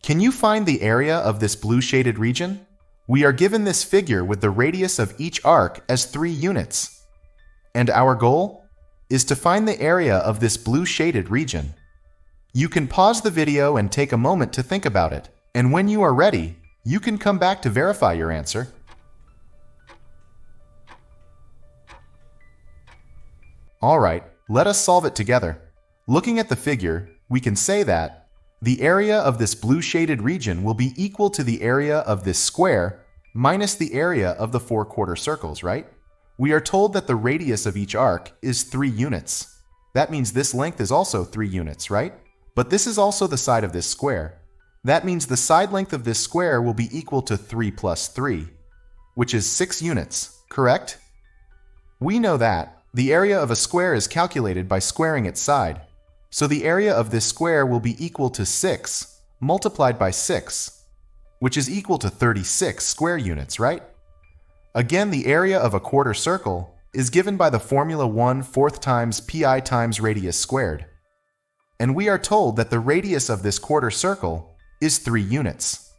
Can you find the area of this blue shaded region? We are given this figure with the radius of each arc as 3 units. And our goal is to find the area of this blue shaded region. You can pause the video and take a moment to think about it, and when you are ready, you can come back to verify your answer. Alright, let us solve it together. Looking at the figure, we can say that the area of this blue shaded region will be equal to the area of this square minus the area of the 4 quarter circles, right? We are told that the radius of each arc is 3 units. That means this length is also 3 units, right? But this is also the side of this square. That means the side length of this square will be equal to 3 plus 3, which is 6 units, correct? We know that the area of a square is calculated by squaring its side. So the area of this square will be equal to 6 multiplied by 6, which is equal to 36 square units, right? Again, the area of a quarter circle is given by the formula 1/4 times pi times radius squared. And we are told that the radius of this quarter circle is 3 units.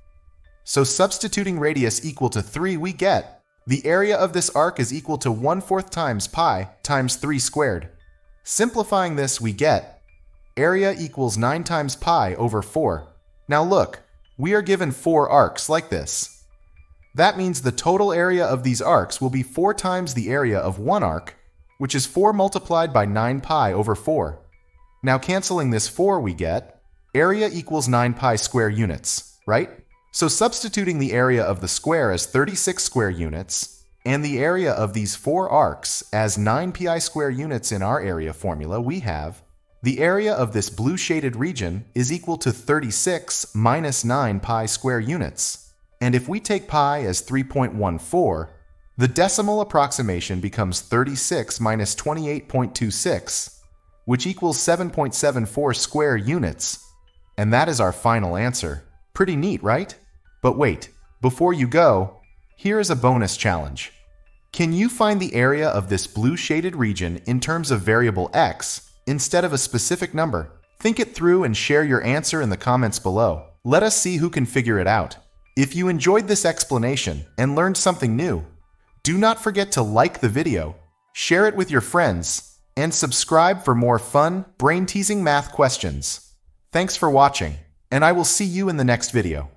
So substituting radius equal to 3, we get the area of this arc is equal to 1/4 times pi times 3 squared. Simplifying this, we get area equals 9 times pi over 4. Now look, we are given 4 arcs like this. That means the total area of these arcs will be 4 times the area of one arc, which is 4 multiplied by 9 pi over 4. Now canceling this 4, we get area equals 9 pi square units, right? So substituting the area of the square as 36 square units and the area of these 4 arcs as 9 pi square units in our area formula, we have the area of this blue shaded region is equal to 36 minus 9 pi square units. And if we take pi as 3.14, the decimal approximation becomes 36 minus 28.26, which equals 7.74 square units. And that is our final answer. Pretty neat, right? But wait, before you go, here is a bonus challenge. Can you find the area of this blue shaded region in terms of variable x instead of a specific number? Think it through and share your answer in the comments below. Let us see who can figure it out. If you enjoyed this explanation and learned something new, do not forget to like the video, share it with your friends, and subscribe for more fun, brain-teasing math questions. Thanks for watching, and I will see you in the next video.